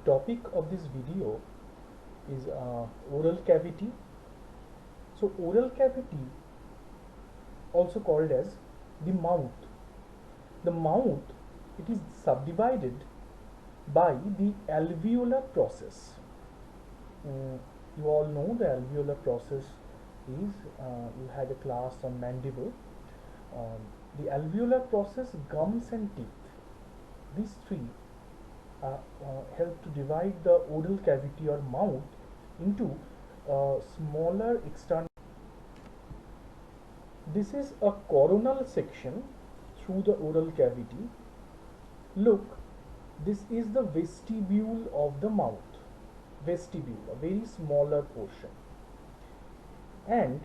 topic of this video is oral cavity. So oral cavity, also called as the mouth. The mouth, it is subdivided by the alveolar process. You all know the alveolar process is, you had a class on mandible. The alveolar process, gums and teeth, these three help to divide the oral cavity or mouth into smaller external. This is a coronal section through the oral cavity. Look, this is the vestibule of the mouth. Vestibule, a very smaller portion. And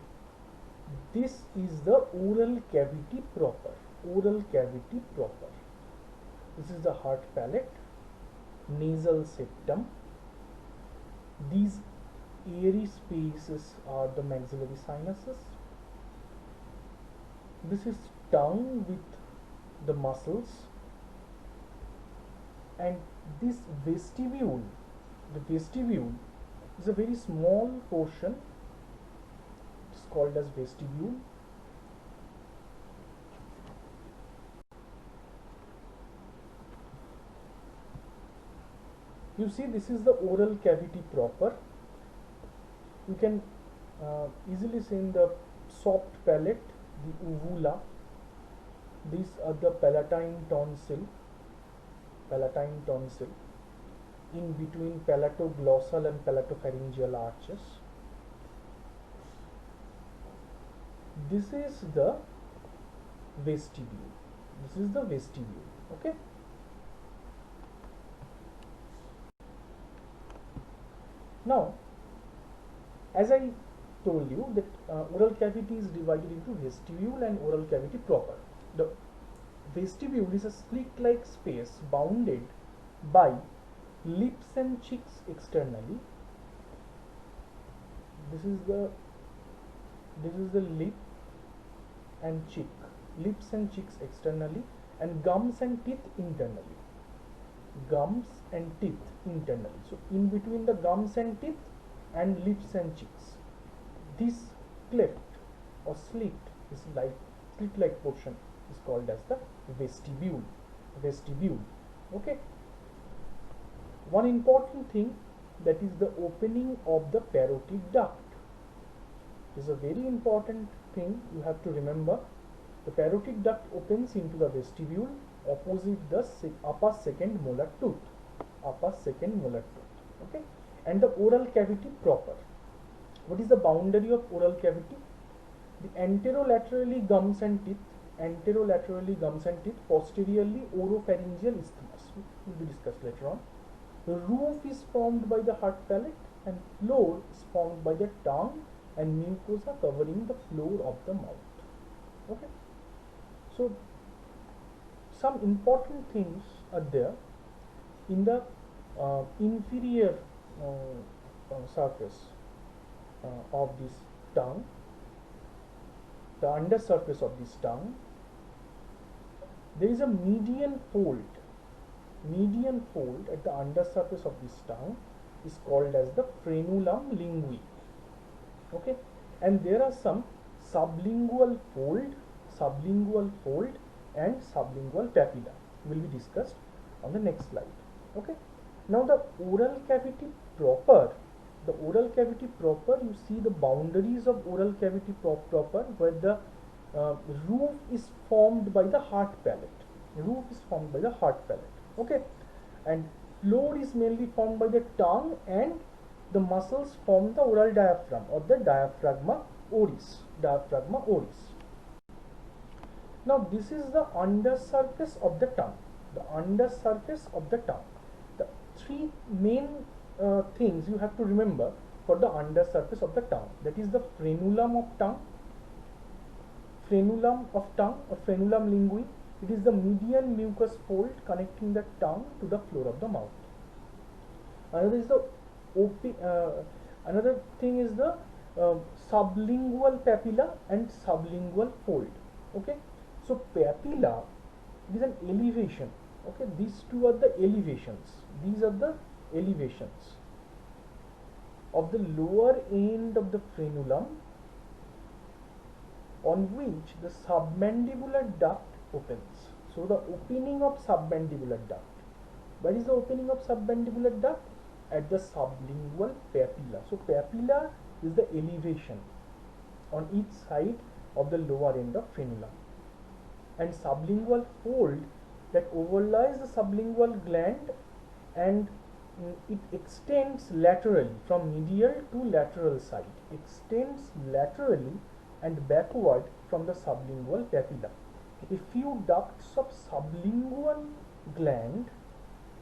this is the oral cavity proper. Oral cavity proper. This is the hard palate, nasal septum. These airy spaces are the maxillary sinuses. This is tongue with the muscles, and this vestibule, the vestibule is a very small portion. It's called as vestibule. You see, this is the oral cavity proper. You can easily see in the soft palate, the uvula. These are the palatine tonsil. Palatine tonsil. In between palatoglossal and palatopharyngeal arches. This is the vestibule. This is the vestibule. Okay. Now, as I told you that oral cavity is divided into vestibule and oral cavity proper. The vestibule is a slit-like space bounded by lips and cheeks externally. This is the lip and cheek, lips and cheeks externally, and gums and teeth internally. Gums and teeth internally. So in between the gums and teeth and lips and cheeks, this cleft or slit is like slit-like portion is called as the vestibule. Vestibule. Okay. One important thing, that is the opening of the parotid duct. This is a very important thing you have to remember. The parotid duct opens into the vestibule opposite the upper second molar tooth. Upper second molar tooth. Okay. And the oral cavity proper. What is the boundary of oral cavity? The anterolaterally gums and teeth. Anterolaterally gums and teeth. Posteriorly oropharyngeal isthmus. Will be discussed later on. The roof is formed by the hard palate, and floor is formed by the tongue and mucosa covering the floor of the mouth. Okay. So some important things are there in the inferior surface of this tongue, the under surface of this tongue. There is a median fold. Median fold at the under surface of this tongue is called as the frenulum lingui. Okay, and there are some sublingual fold and sublingual papilla will be discussed on the next slide. Okay. Now the oral cavity proper. The oral cavity proper, you see the boundaries of oral cavity proper, where the roof is formed by the hard palate. Roof is formed by the hard palate. Okay, and floor is mainly formed by the tongue, and the muscles form the oral diaphragm or the diaphragma oris. Diaphragma oris. Now this is the under surface of the tongue. The under surface of the tongue. The three main things you have to remember for the under surface of the tongue. That is the frenulum of tongue. Frenulum of tongue or frenulum lingui. It is the median mucous fold connecting the tongue to the floor of the mouth. Another is the another thing is the sublingual papilla and sublingual fold. Okay, so papilla is an elevation. Okay, these two are the elevations. These are the elevations of the lower end of the frenulum on which the submandibular duct opens. So the opening of submandibular duct. Where is the opening of submandibular duct? At the sublingual papilla. So papilla is the elevation on each side of the lower end of frenulum, and sublingual fold that overlies the sublingual gland, and it extends laterally from medial to lateral side, extends laterally and backward from the sublingual papilla. A few ducts of sublingual gland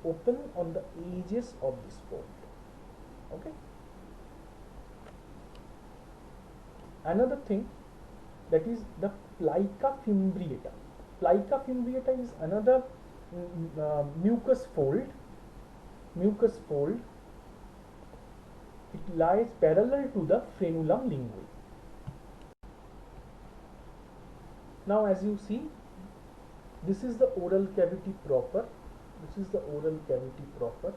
open on the edges of this fold. Okay. Another thing, that is the plica fimbriata. Plica fimbriata is another mucus fold. Mucus fold. It lies parallel to the frenulum linguae. Now, as you see, this is the oral cavity proper. This is the oral cavity proper.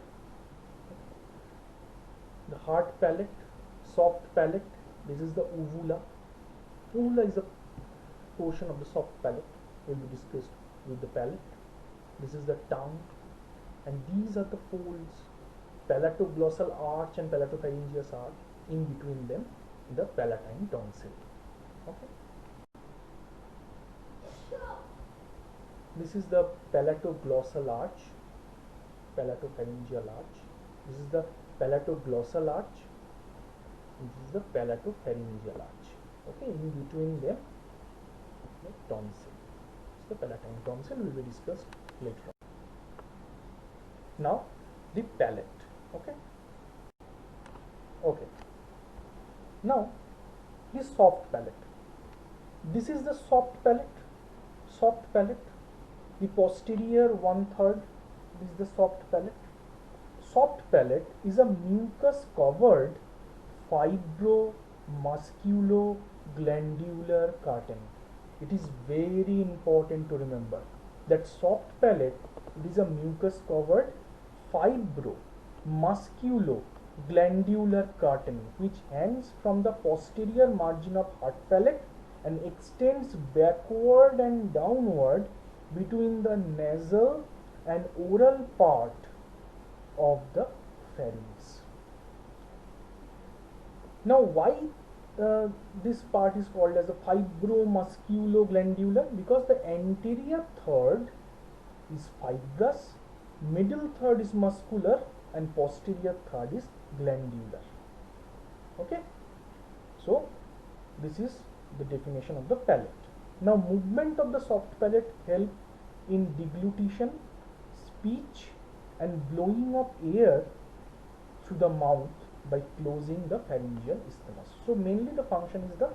The hard palate, soft palate. This is the uvula. Uvula is a portion of the soft palate, will be discussed with the palate. This is the tongue, and these are the folds, palatoglossal arch and palatopharyngeus arch. In between them, the palatine tonsil. Okay. This is the palatoglossal arch, palatopharyngeal arch. This is the palatoglossal arch. This is the palatopharyngeal arch. Okay, in between them, the tonsil. So the palatine tonsil will be discussed later on. Now, the palate. Okay. Okay. Now, the soft palate. This is the soft palate. Soft palate. The posterior 1/3 is the soft palate. Soft palate is a mucus covered fibromusculoglandular curtain. It is very important to remember that soft palate is a mucus covered fibromusculoglandular curtain which hangs from the posterior margin of hard palate and extends backward and downward between the nasal and oral part of the pharynx. Now, why this part is called as a fibromusculoglandular? Because the anterior third is fibrous, middle third is muscular, and posterior third is glandular. Okay, so this is the definition of the palate. Now, movement of the soft palate help in deglutition, speech, and blowing of air through the mouth by closing the pharyngeal isthmus. So mainly the function is the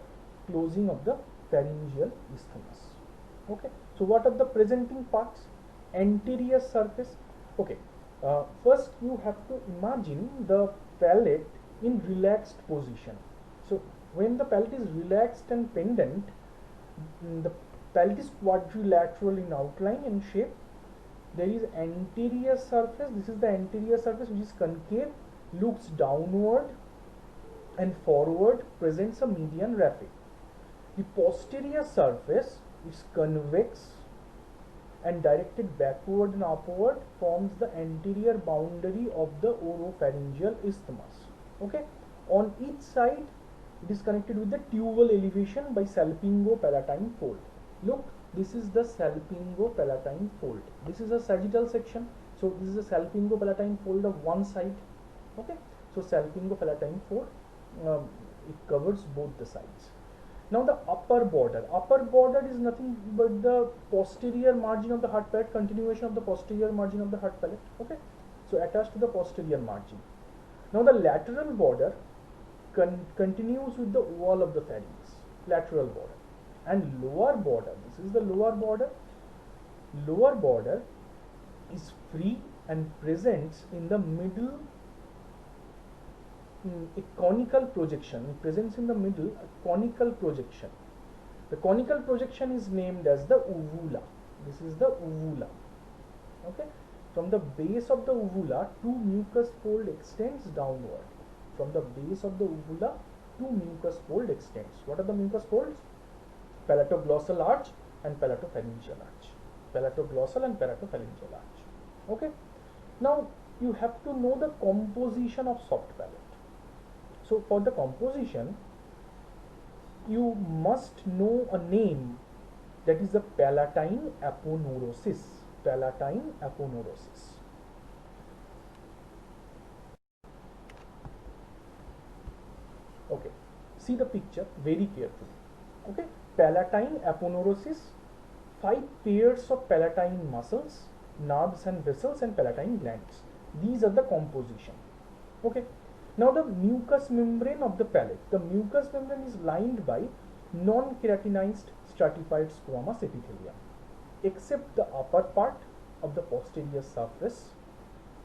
closing of the pharyngeal isthmus. Okay. So what are the presenting parts? Anterior surface. Okay. First you have to imagine the palate in relaxed position. So when the palate is relaxed and pendant, the palate is quadrilateral in outline and shape. There is anterior surface. This is the anterior surface which is concave, looks downward and forward, presents a median raphe. The posterior surface is convex and directed backward and upward, forms the anterior boundary of the oropharyngeal isthmus. Okay, on each side it is connected with the tubal elevation by salpingo-palatine fold. Look, this is the salpingo-palatine fold. This is a sagittal section, so this is a salpingo-palatine fold of one side. Okay, so salpingo-palatine fold, it covers both the sides. Now the upper border is nothing but the posterior margin of the hard palate, continuation of the posterior margin of the hard palate. Okay, so attached to the posterior margin. Now the lateral border continues with the wall of the pharynx, lateral border, and lower border. This is the lower border. Lower border is free and presents in the middle. A conical projection, it presents in the middle a conical projection. The conical projection is named as the uvula. This is the uvula. Okay, From the base of the uvula, two mucus fold extends downward. From the base of the uvula, two mucus fold extends. What are the mucus folds? Palatoglossal arch and palatopharyngeal arch. Palatoglossal and palatopharyngeal arch. Okay. Now you have to know the composition of soft palate. So for the composition, you must know a name, that is the palatine aponeurosis. Palatine aponeurosis. Okay, see the picture very carefully. Okay, palatine aponeurosis, 5 pairs of palatine muscles, nerves and vessels, and palatine glands. These are the composition. Okay, now the mucous membrane of the palate. The mucous membrane is lined by non-keratinized stratified squamous epithelium, except the upper part of the posterior surface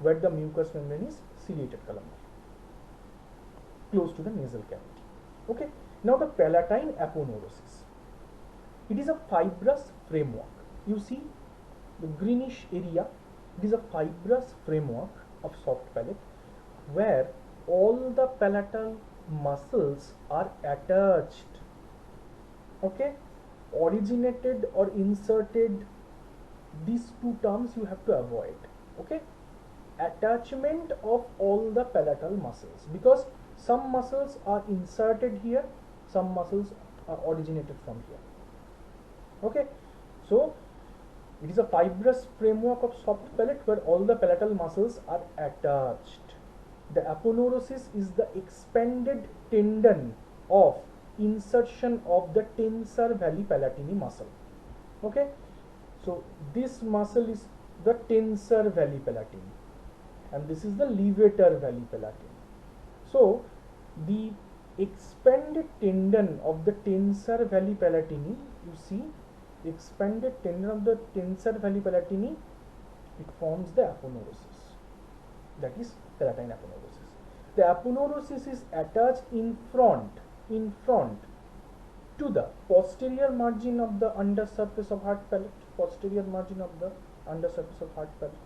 where the mucous membrane is ciliated columnar, close to the nasal cavity. Okay, now the palatine aponeurosis. It is a fibrous framework. You see the greenish area. It is a fibrous framework of soft palate where all the palatal muscles are attached. Okay, originated or inserted, these two terms you have to avoid. Okay, attachment of all the palatal muscles, because some muscles are inserted here, some muscles are originated from here. Okay, so it is a fibrous framework of soft palate where all the palatal muscles are attached. The aponeurosis is the expanded tendon of insertion of the tensor valli palatini muscle. Okay, so this muscle is the tensor valli palatini and this is the levator valli palatini. So the expanded tendon of the tensor valli palatini, you see the expanded tendon of the tensor valli palatini, it forms the aponeurosis, that is palatine aponeurosis. The aponeurosis is attached in front to the posterior margin of the undersurface of hard palate, posterior margin of the undersurface of hard palate,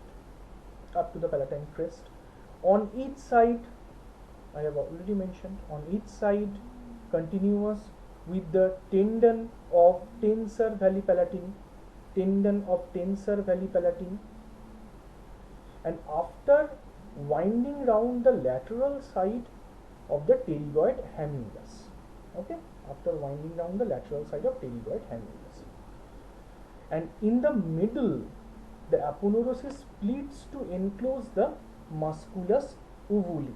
up to the palatine crest. On each side, I have already mentioned, on each side continuous with the tendon of tensor valli palatini, and after winding round the lateral side of the pterygoid hamulus. Okay, after winding down the lateral side of pterygoid hamulus, and in the middle the aponeurosis splits to enclose the musculus uvuli.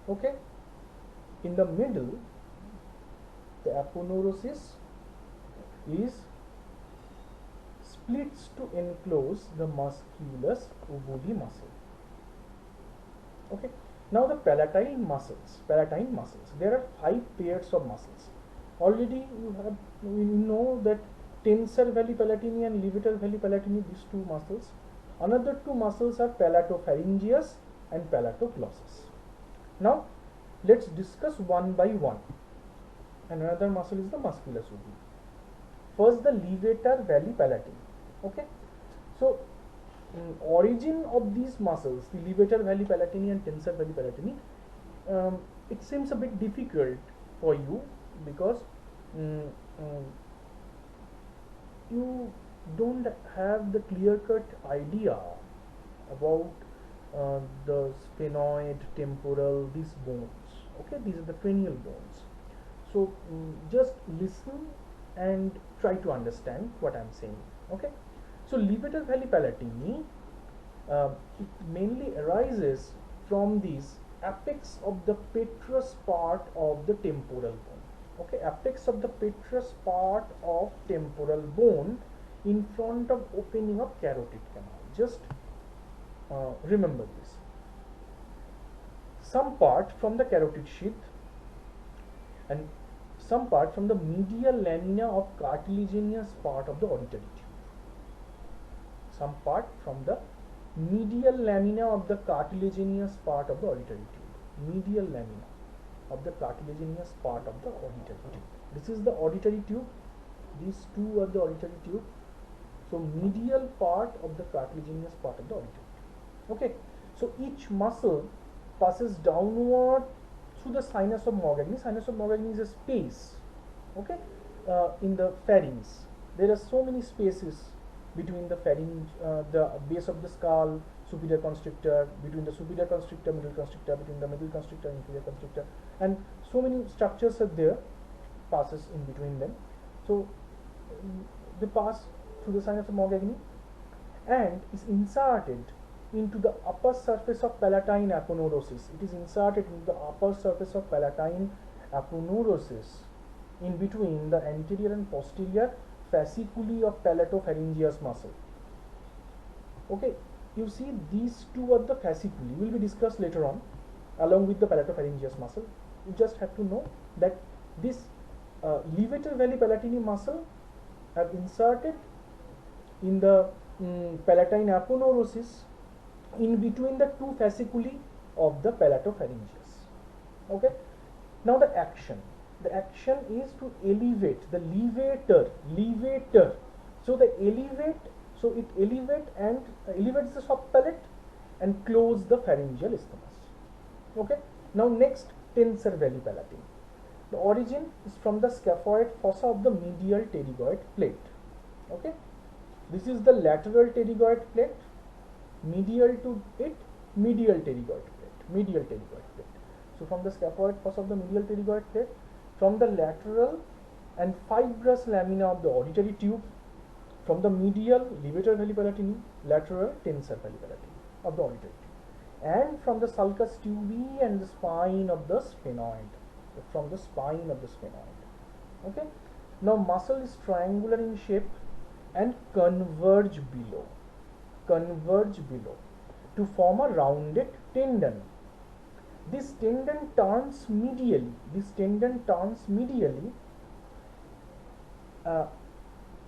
Okay, in the middle the aponeurosis is splits to enclose the musculus uvuli muscle. Okay, now the palatine muscles. There are 5 pairs of muscles. Already we know that tensor valli palatini and levator valli palatini, these 2 muscles. Another 2 muscles are palatopharyngeus and palatoglossus. Now let's discuss one by one. And another muscle is the musculus uvuli. First, the levator valli palatini. Okay, so origin of these muscles, the levator valli palatini and tensor valli palatini, it seems a bit difficult for you because you don't have the clear-cut idea about the sphenoid, temporal, these bones. Okay, these are the cranial bones. So just listen and try to understand what I am saying. Okay, so levator valli palatini, it mainly arises from this apex of the petrous part of the temporal bone. Okay, apex of the petrous part of temporal bone in front of opening of carotid canal. Just remember this. Some part from the carotid sheath and some part from the medial lamina of cartilaginous part of the auditory tube. Some part from the medial lamina of the cartilaginous part of the auditory tube. Medial lamina of the cartilaginous part of the auditory tube. This is the auditory tube. These 2 are the auditory tube. So medial part of the cartilaginous part of the auditory tube. Okay, so each muscle passes downward through the sinus of Morgagni. Sinus of Morgagni is a space, okay, in the pharynx. There are so many spaces between the pharynx, the base of the skull, superior constrictor, between the superior constrictor, middle constrictor, between the middle constrictor, inferior constrictor, and so many structures are there, passes in between them. So they pass through the sinus of Morgagni and is inserted into the upper surface of palatine aponeurosis. It is inserted into the upper surface of palatine aponeurosis in between the anterior and posterior fasciculi of palatopharyngeus muscle. Okay, you see these two are the fasciculi, will be discussed later on along with the palatopharyngeus muscle. You just have to know that this levator veli palatini muscle have inserted in the palatine aponeurosis in between the two fasciculi of the palatopharyngeus. Okay, now the action is to elevate the levator. So the elevate, so it elevates the soft palate and close the pharyngeal isthmus. Okay, now next, tensor veli palatine. The origin is from the scaphoid fossa of the medial pterygoid plate. Okay, this is the lateral pterygoid plate, medial to it, medial pterygoid plate. So from the scaphoid fossa of the medial pterygoid plate, from the lateral and fibrous lamina of the auditory tube, from the medial levator veli palatini, lateral tensor veli palatini of the auditory tube, and from the sulcus tubi and the spine of the sphenoid. Okay, now muscle is triangular in shape and converge below to form a rounded tendon. This tendon turns medially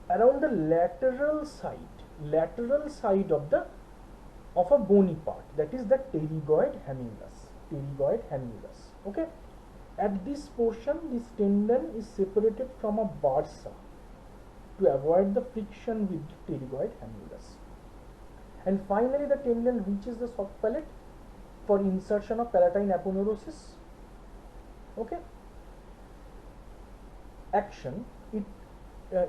around the lateral side of a bony part, that is the pterygoid hamulus. Okay, at this portion this tendon is separated from a bursa to avoid the friction with the pterygoid hamulus, and finally the tendon reaches the soft palate for insertion of palatine aponeurosis. Okay, action, it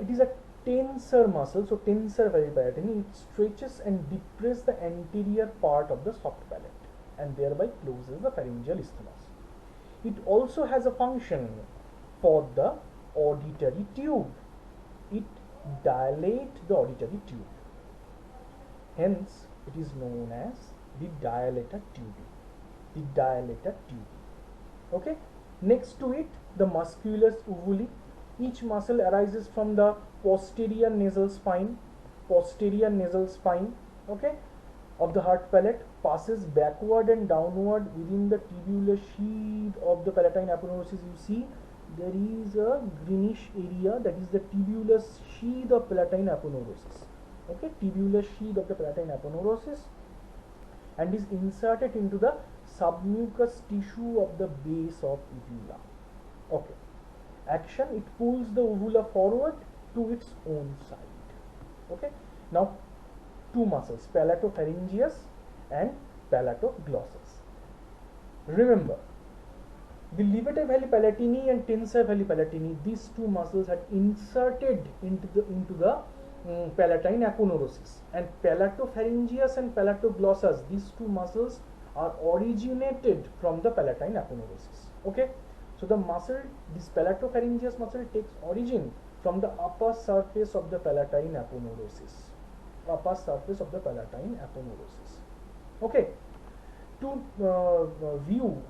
is a tensor muscle, so tensor veli palatini, it stretches and depresses the anterior part of the soft palate and thereby closes the pharyngeal isthmus. It also has a function for the auditory tube. It dilates the auditory tube. Hence, it is known as the dilator tubi. Okay. Next to it, the musculus uvuli. Each muscle arises from the posterior nasal spine. Okay, of the hard palate, passes backward and downward within the tubular sheath of the palatine aponeurosis. You see, there is a greenish area, that is the tubular sheath of palatine aponeurosis. Okay, tubular sheath of the palatine aponeurosis, and is inserted into the submucous tissue of the base of uvula. Okay, action, it pulls the uvula forward to its own side. Okay, now two muscles, palatopharyngeus and palatoglossus. Remember, the levator veli palatini and tensor veli palatini, these two muscles are inserted into the palatine aponeurosis, and palatopharyngeus and palatoglossus, these two muscles are originated from the palatine aponeurosis. Okay, so the muscle, this palatopharyngeus muscle, takes origin from the upper surface of the palatine aponeurosis. Okay, to view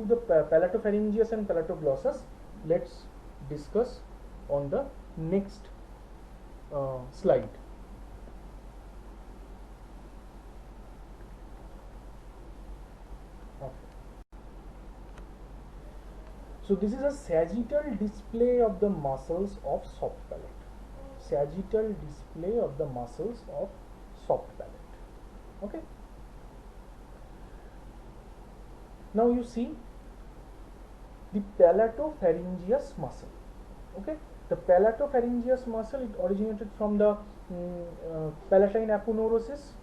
the palatopharyngeus and palatoglossus, let's discuss on the next slide. Okay. So this is a sagittal display of the muscles of soft palate. Okay. Now you see the palatopharyngeus muscle. Okay. The palatopharyngeus muscle, it originated from the palatine aponeurosis,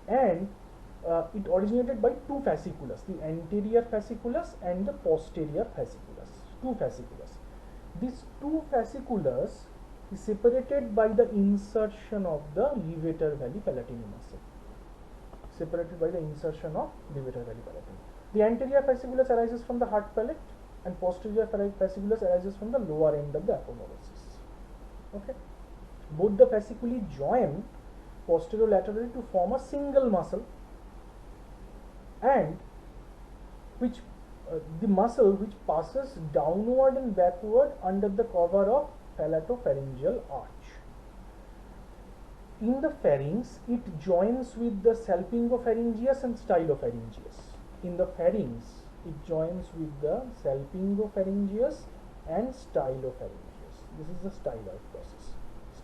and it originated by two fasciculus, the anterior fasciculus and the posterior fasciculus. Two fasciculus. These two fasciculus is separated by the insertion of the levator veli palatini muscle. Separated by the insertion of levator veli palatini. The anterior fasciculus arises from the heart palate, and posterior fasciculus arises from the lower end of the aponeurosis. Okay. Both the fasciculi join posterolaterally to form a single muscle, and which the muscle which passes downward and backward under the cover of palatopharyngeal arch. In the pharynx, it joins with the salpingopharyngeus and stylopharyngeus. In the pharynx, it joins with the salpingopharyngeus and stylopharyngeus. This is the styloid process,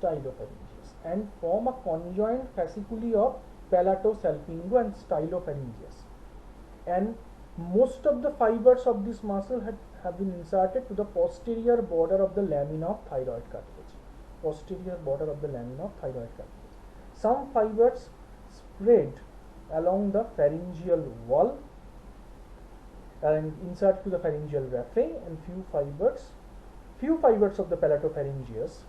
stylopharyngeus, and form a conjoint fasciculi of palatosalpingo and stylopharyngeus. And most of the fibers of this muscle have been inserted to the posterior border of the lamina of thyroid cartilage. Posterior border of the lamina of thyroid cartilage. Some fibers spread along the pharyngeal wall and insert to the pharyngeal raphe, and few fibers of the palatopharyngeus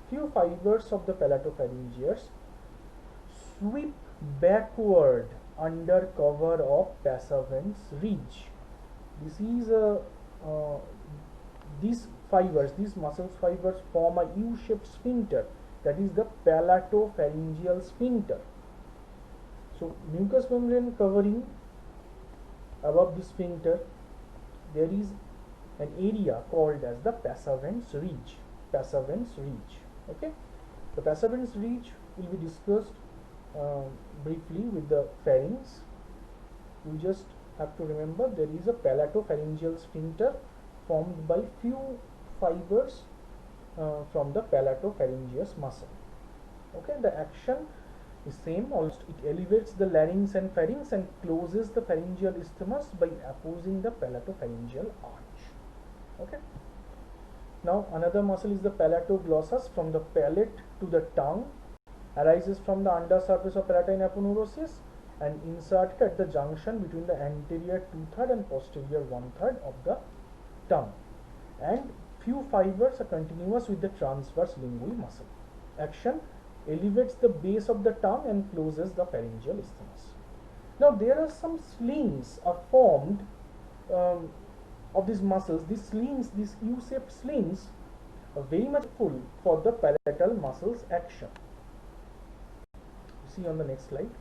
sweep backward under cover of Passavant's ridge. This is these muscle fibers form a U-shaped sphincter, that is the palatopharyngeal sphincter. So mucous membrane covering above the sphincter, there is an area called as the Passavant's ridge. Okay, the Passavant's ridge will be discussed briefly with the pharynx. You just have to remember there is a palatopharyngeal sphincter formed by few fibers from the palatopharyngeus muscle. Okay, the action is same. Also, it elevates the larynx and pharynx and closes the pharyngeal isthmus by opposing the palatopharyngeal arch. Okay. Now another muscle is the palatoglossus, from the palate to the tongue, arises from the undersurface of palatine aponeurosis and inserted at the junction between the anterior 2/3 and posterior 1/3 of the tongue, and few fibers are continuous with the transverse lingual muscle. Action: elevates the base of the tongue and closes the pharyngeal isthmus. Now there are some slings are formed of these muscles. These slings, these U-shaped slings, are very much full for the palatal muscles action. See on the next slide.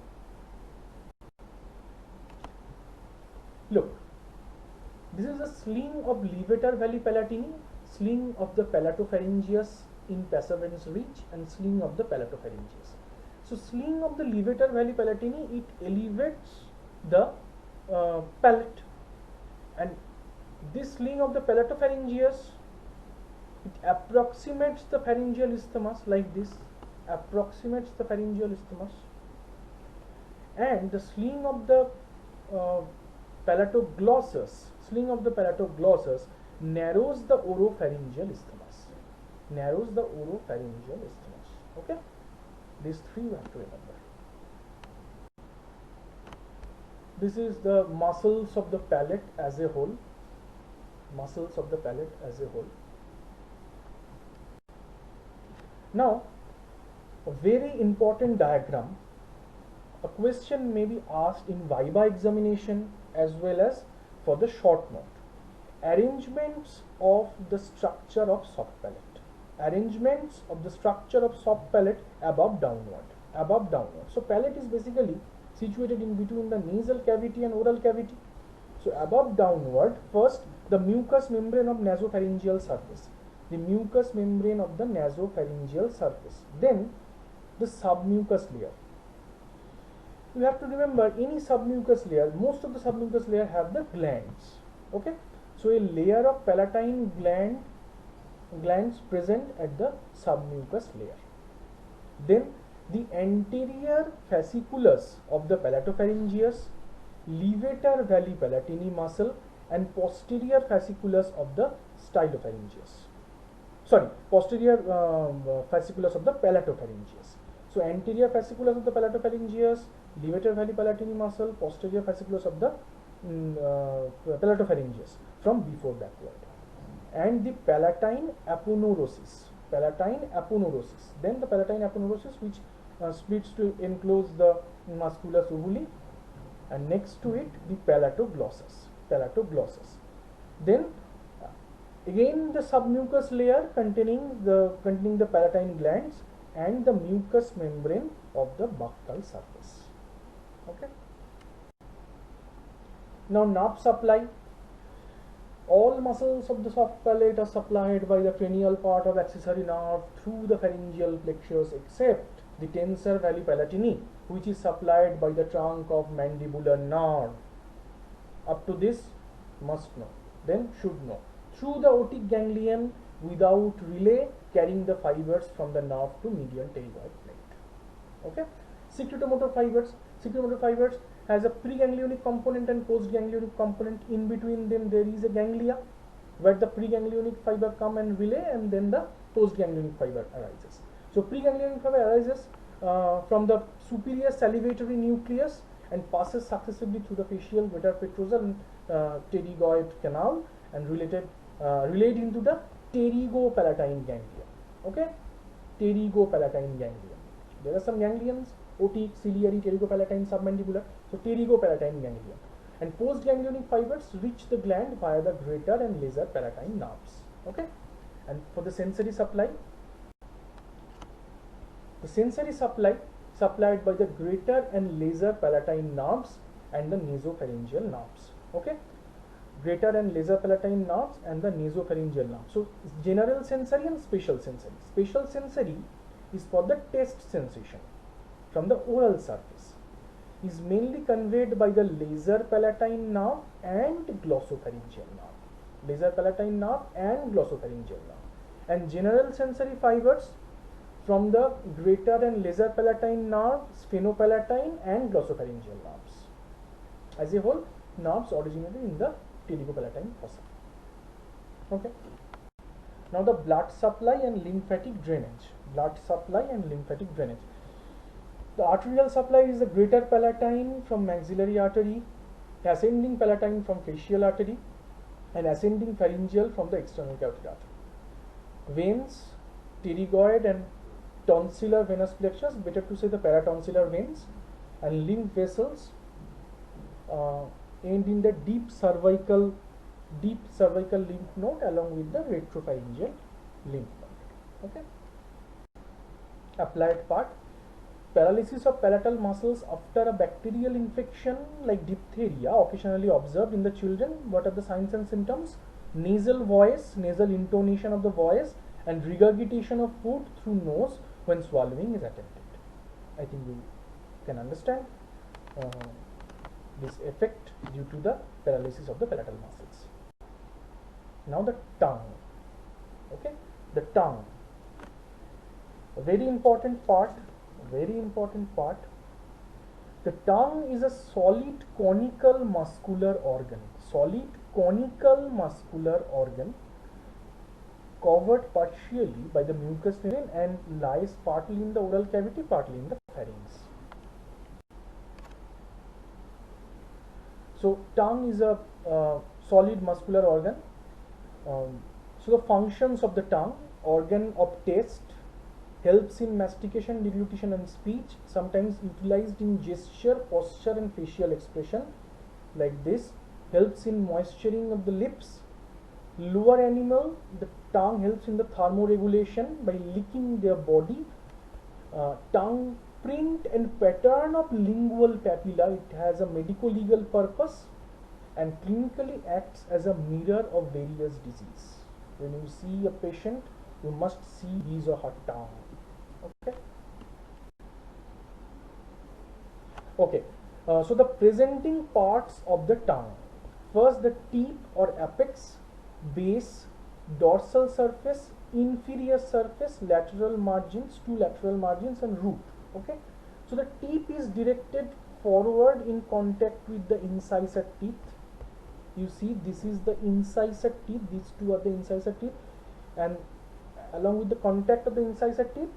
Look, this is a sling of levator veli palatini, sling of the palatopharyngeus in Passavant's ridge, and sling of the palatopharyngeus. So sling of the levator veli palatini, it elevates the palate, and this sling of the palatopharyngeus, it approximates the pharyngeal isthmus like this, approximates the pharyngeal isthmus, and the sling of the palatoglossus, narrows the oropharyngeal isthmus, okay. These three you have to remember. This is the muscles of the palate as a whole, Now a very important diagram. A question may be asked in Viva examination as well as for the short note. Arrangements of the structure of soft palate. Above downward. So palate is basically situated in between the nasal cavity and oral cavity. So above downward, first the mucous membrane of nasopharyngeal surface. Then the submucous layer. You have to remember, any submucous layer, most of the submucous layer have the glands. Okay, so a layer of palatine glands present at the submucous layer. Then the anterior fasciculus of the palatopharyngeus, levator veli palatini muscle, and posterior fasciculus of the stylopharyngeus. sorry, posterior fasciculus of the palatopharyngeus. So anterior fasciculus of the palatopharyngeus, levator valley palatini muscle, posterior fasciculus of the palatopharyngeus from before backward, and the palatine aponeurosis. Then the palatine aponeurosis, which splits to enclose the musculus ovuli, and next to it the palatoglossus. Then again the submucous layer containing the palatine glands and the mucous membrane of the buccal surface. Okay. Now nerve supply. All muscles of the soft palate are supplied by the cranial part of accessory nerve through the pharyngeal plexus, except the tensor valley palatini, which is supplied by the trunk of mandibular nerve. Up to this must know, then should know. Through the otic ganglion without relay carrying the fibers from the nerve to medial pterygoid plate. Okay. Secretomotor fibers has a preganglionic component and postganglionic component. In between them there is a ganglia where the preganglionic fiber come and relay, and then the postganglionic fiber arises. So preganglionic fiber arises from the superior salivatory nucleus and passes successively through the facial, greater petrosal and pterygoid canal and relayed into the pterygopalatine ganglia. Okay, pterygopalatine ganglia. There are some ganglions: otic, ciliary, pterygopalatine, submandibular. So pterygopalatine ganglia. And postganglionic fibers reach the gland via the greater and lesser palatine nerves. Okay. And for the sensory supply, supplied by the greater and lesser palatine nerves and the nasopharyngeal nerves. Okay. Greater and lesser palatine nerves and the nasopharyngeal nerves. So general sensory and special sensory. Special sensory is for the taste sensation from the oral surface, is mainly conveyed by the lesser palatine nerve and glossopharyngeal nerve. And general sensory fibers from the greater and lesser palatine nerve, sphenopalatine and glossopharyngeal nerves. As a whole, nerves originated in the pterygopalatine fossa. Okay. Now the blood supply and lymphatic drainage. The arterial supply is the greater palatine from maxillary artery, ascending palatine from facial artery, and ascending pharyngeal from the external carotid artery. Veins, pterygoid and tonsillar venous plexus, better to say the paratonsillar veins, and lymph vessels end in the deep cervical lymph node along with the retropharyngeal lymph node. Okay. Applied part: paralysis of palatal muscles after a bacterial infection like diphtheria occasionally observed in the children. What are the signs and symptoms? Nasal voice, nasal intonation of the voice, and regurgitation of food through nose when swallowing is attempted. I think you can understand this effect due to the paralysis of the palatal muscles. Now the tongue. Okay, the tongue, a very important part. The tongue is a solid conical muscular organ, covered partially by the mucous membrane and lies partly in the oral cavity, partly in the pharynx. So tongue is a solid muscular organ. So the functions of the tongue: organ of taste, helps in mastication, deglutition and speech, sometimes utilized in gesture, posture and facial expression like this, helps in moisturing of the lips. Lower animal, the tongue helps in the thermoregulation by licking their body. Tongue print and pattern of lingual papilla, it has a medico-legal purpose and clinically acts as a mirror of various disease. When you see a patient, you must see his or her tongue. Okay. So the presenting parts of the tongue: first the tip or apex, base, dorsal surface, inferior surface, lateral margins, two lateral margins and root. Okay. So the tip is directed forward in contact with the incisor teeth. You see, this is the incisor teeth, these two are the incisor teeth, and along with the contact of the incisor tip,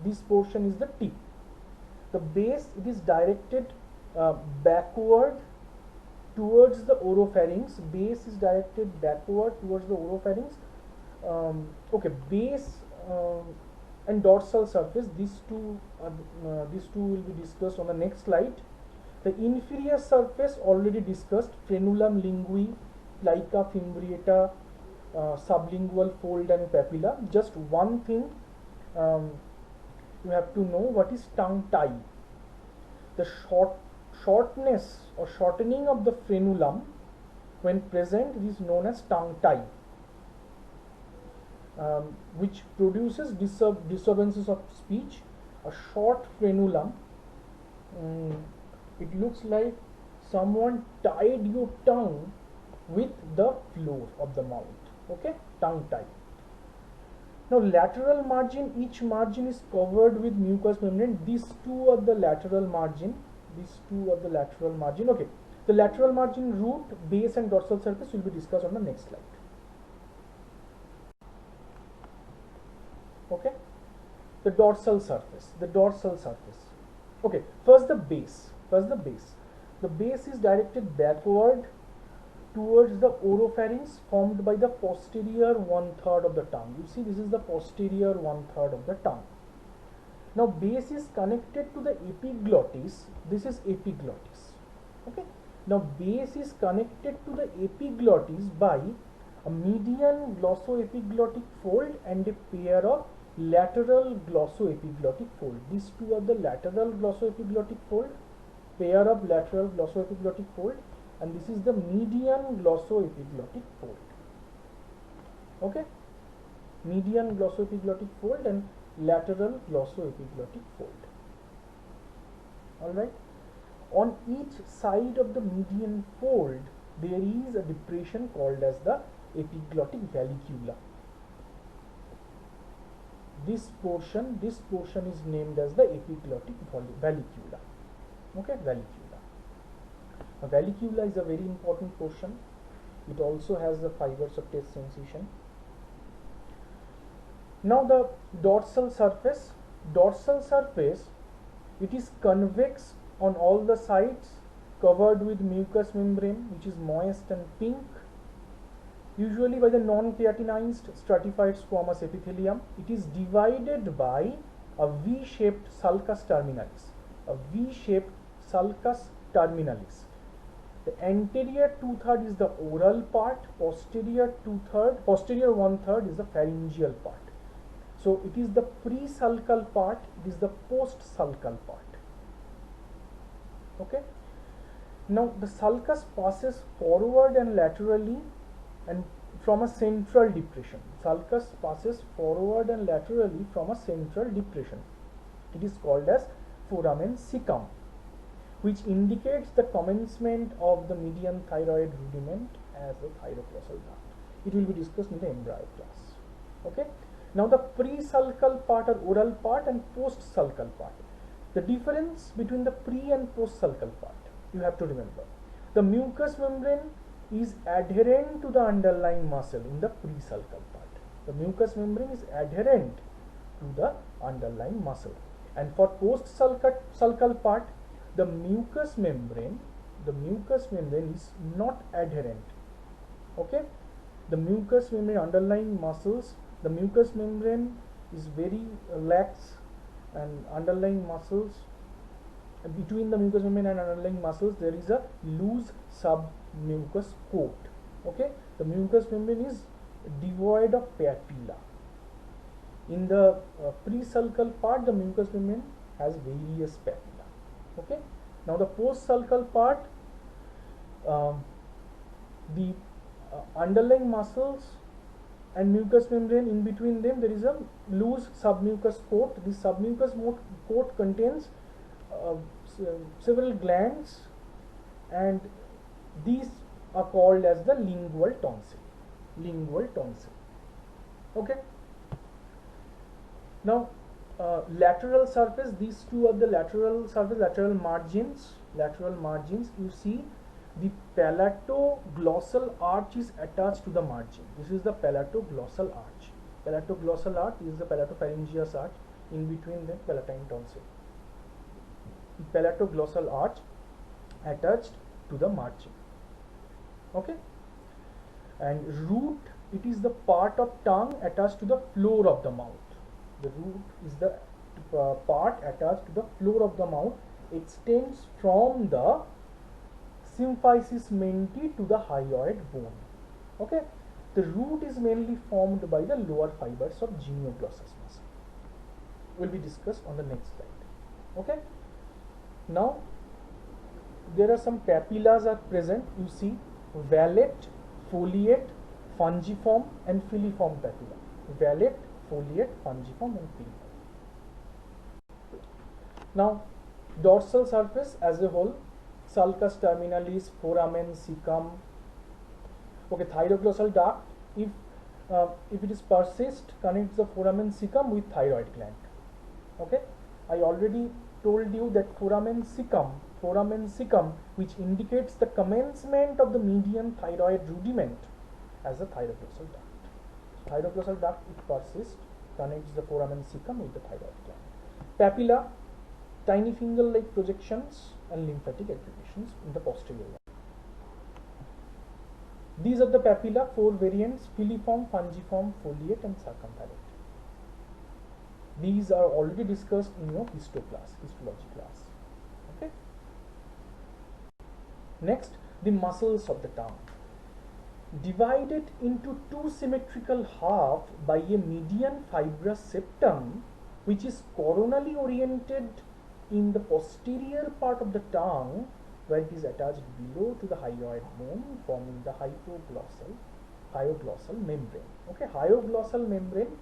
this portion is the tip. The base, it is directed backward towards the oropharynx. Base is directed backward towards the oropharynx. Okay, base and dorsal surface, these two will be discussed on the next slide. The inferior surface already discussed, frenulum linguae, plica fimbriata, sublingual fold and papilla. Just one thing you have to know, what is tongue tie. The shortness or shortening of the frenulum when present is known as tongue tie, which produces disturbances of speech. A short frenulum, it looks like someone tied your tongue with the floor of the mouth. Okay, tongue tie. Now lateral margin, each margin is covered with mucous membrane. These two are the lateral margin. Okay, the lateral margin, root, base and dorsal surface will be discussed on the next slide. Okay, the dorsal surface. Okay, first the base. The base is directed backward towards the oropharynx, formed by the posterior 1/3 of the tongue. You see, this is the posterior 1/3 of the tongue. Now base is connected to the epiglottis. This is epiglottis. Okay, now base is connected to the epiglottis by a median glossoepiglottic fold and a pair of lateral glossoepiglottic fold. These two are the lateral glossoepiglottic fold, pair of lateral glossoepiglottic fold, and this is the median glossoepiglottic fold. Okay, median glossoepiglottic fold and lateral glossoepiglottic fold. All right, on each side of the median fold there is a depression called as the epiglottic vallicula. This portion is named as the epiglottic vallicula. Okay, vallicula. A vallicula is a very important portion. It also has the fibers of taste sensation. Now the dorsal surface. It is convex on all the sides, covered with mucous membrane which is moist and pink, usually by the non-keratinized stratified squamous epithelium. It is divided by a V-shaped sulcus terminalis. The anterior 2/3 is the oral part, posterior 1/3 is the pharyngeal part. So it is the pre-sulcal part, it is the post-sulcal part. Okay. Now the sulcus passes forward and laterally and from a central depression. Sulcus passes forward and laterally from a central depression. It is called as foramen cecum, which indicates the commencement of the median thyroid rudiment as the thyroclossal duct. It will be discussed in the embryo class. Okay. Now the pre-sulcal part or oral part and post-sulcal part. The difference between the pre and post-sulcal part, you have to remember. The mucous membrane is adherent to the underlying muscle in the pre-sulcal part. The mucous membrane is adherent to the underlying muscle. And for post-sulcal part, the mucous membrane is not adherent. Okay, the mucous membrane, underlying muscles, the mucous membrane is very lax, and underlying muscles, between the mucous membrane and underlying muscles there is a loose submucous coat. Okay, the mucous membrane is devoid of papilla. In the pre-sulcal part, the mucous membrane has various papilla. Okay, now the post-sulcal part, the underlying muscles and mucous membrane, in between them there is a loose submucous coat. This submucous coat contains several glands, and these are called as the lingual tonsil. Okay, now lateral surface, these two are the lateral surface, lateral margins. You see the palatoglossal arch is attached to the margin. This is the palatoglossal arch. Palatoglossal arch is the palatopharyngeus arch, in between the palatine tonsil. Palatoglossal arch attached to the margin. Okay. And root, it is the part of tongue attached to the floor of the mouth. The root is the part attached to the floor of the mouth, extends from the symphysis menti to the hyoid bone. Okay. The root is mainly formed by the lower fibers of genioglossus muscle. Will be discussed on the next slide. Okay. Now there are some papillas are present. You see valate, foliate, fungiform and filiform papilla. Valate, foliate, fungiform and filiform. Now dorsal surface as a whole, sulcus terminalis, foramen, cecum. Okay, thyroglossal duct, if it is persist, connects the foramen cecum with thyroid gland. Okay, I already told you that foramen cecum, which indicates the commencement of the median thyroid rudiment, as a thyroglossal duct. So, thyroglossal duct, it persists, connects the foramen cecum with the thyroid gland. Papilla, tiny finger-like projections and lymphatic aggregations in the posterior one. These are the papilla, 4 variants: filiform, fungiform, foliate and circumvallate. These are already discussed in your histology class. Okay. Next, the muscles of the tongue. Divided into two symmetrical halves by a median fibrous septum, which is coronally oriented in the posterior part of the tongue, where it is attached below to the hyoid bone, forming the hyoglossal membrane. Okay, hyoglossal membrane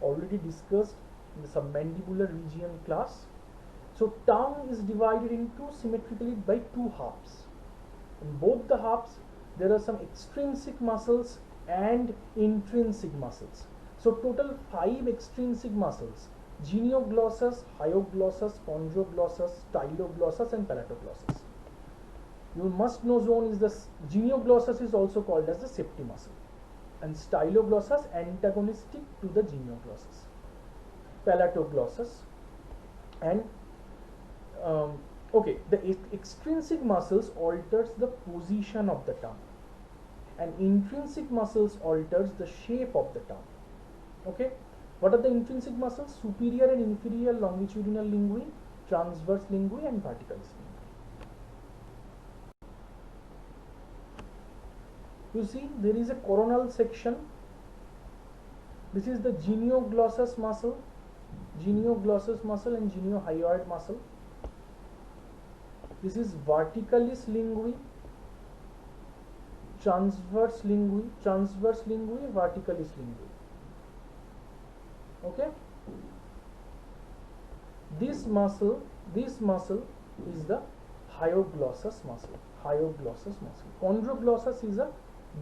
already discussed in the submandibular region class. So tongue is divided into symmetrically by two halves. In both the halves there are some extrinsic muscles and intrinsic muscles. So total 5 extrinsic muscles: genioglossus, hyoglossus, chondroglossus, styloglossus and palatoglossus. You must know zone is the genioglossus is also called as the septi muscle, and styloglossus antagonistic to the genioglossus. Palatoglossus and okay, the extrinsic muscles alters the position of the tongue, and intrinsic muscles alters the shape of the tongue. Okay, what are the intrinsic muscles? Superior and inferior longitudinal linguae, transverse linguae and verticalis linguae. You see, there is a coronal section. This is the genioglossus muscle and geniohyoid muscle. This is verticalis linguae, transverse linguae, verticalis linguae. Okay. This muscle is the hyoglossus muscle. Chondroglossus is a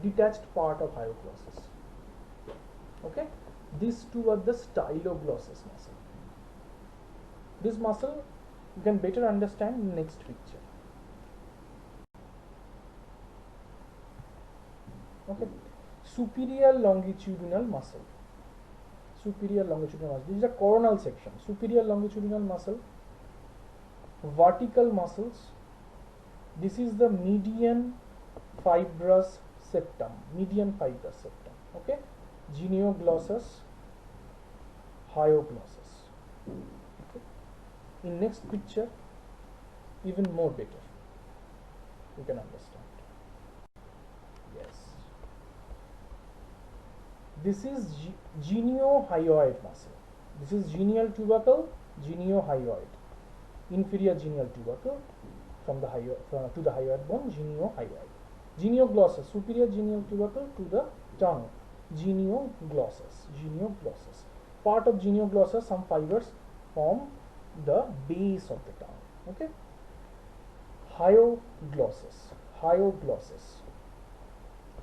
detached part of hyoglossus. Okay. These two are the styloglossus muscle. This muscle you can better understand in the next picture. Okay. Superior longitudinal muscle. This is a coronal section. Superior longitudinal muscle. Vertical muscles. This is the median fibrous septum. Okay. Genioglossus, hyoglossus. Okay. In next picture, even more better you can understand. Yes, this is geniohyoid muscle. This is genial tubercle, geniohyoid. Inferior genial tubercle from the to the hyoid bone, geniohyoid. Genioglossus, superior genial tubercle to the tongue, genioglossus. Part of genioglossus, some fibers form the base of the tongue. Okay. Hyoglossus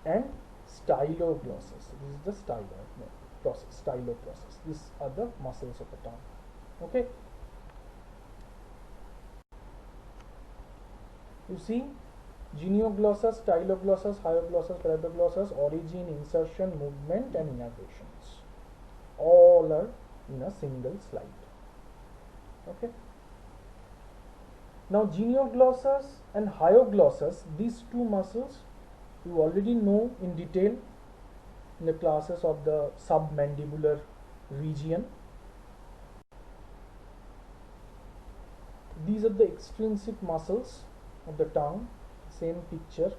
and styloglossus. This is the styloglossus. These are the muscles of the tongue. Okay. You see, genioglossus, styloglossus, hyoglossus, palatoglossus, origin, insertion, movement and innervations. smaller in a single slide. Okay. Now genioglossus and hyoglossus, these two muscles you already know in detail in the classes of the submandibular region. These are the extrinsic muscles of the tongue, same picture.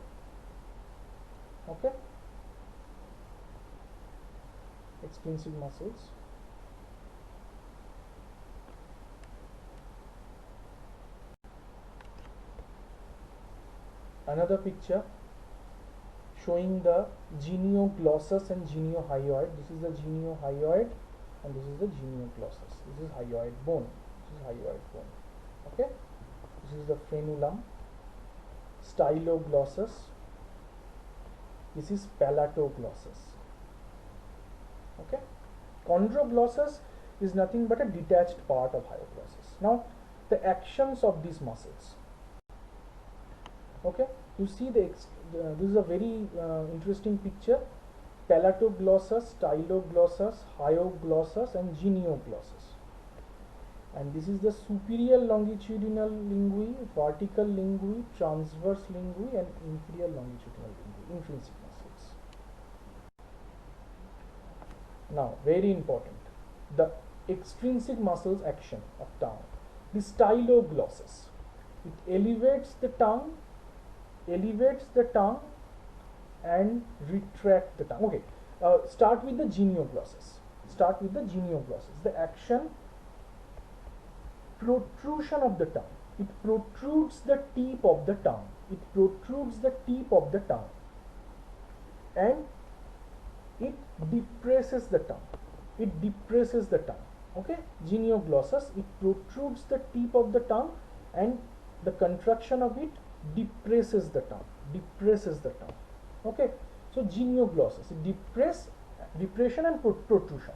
Okay, extrinsic muscles. Another picture showing the genioglossus and geniohyoid. This is the geniohyoid and this is the genioglossus. This is hyoid bone. This is hyoid bone. Okay, this is the frenulum. Styloglossus. This is palatoglossus. Okay, chondroglossus is nothing but a detached part of hyoglossus. Now the actions of these muscles. Okay, you see this is a very interesting picture. Palatoglossus, styloglossus, hyoglossus and genioglossus. And this is the superior longitudinal linguae, vertical linguae, transverse linguae and inferior longitudinal linguae, intrinsic muscles. Now very important, the extrinsic muscles action of tongue. The styloglossus, it elevates the tongue and retract the tongue. Okay, start with the genioglossus. The action, protrusion of the tongue. It protrudes the tip of the tongue. And it depresses the tongue. Okay, genioglossus, it protrudes the tip of the tongue and the contraction of it depresses the tongue. Okay, so genioglossus, depression and protrusion.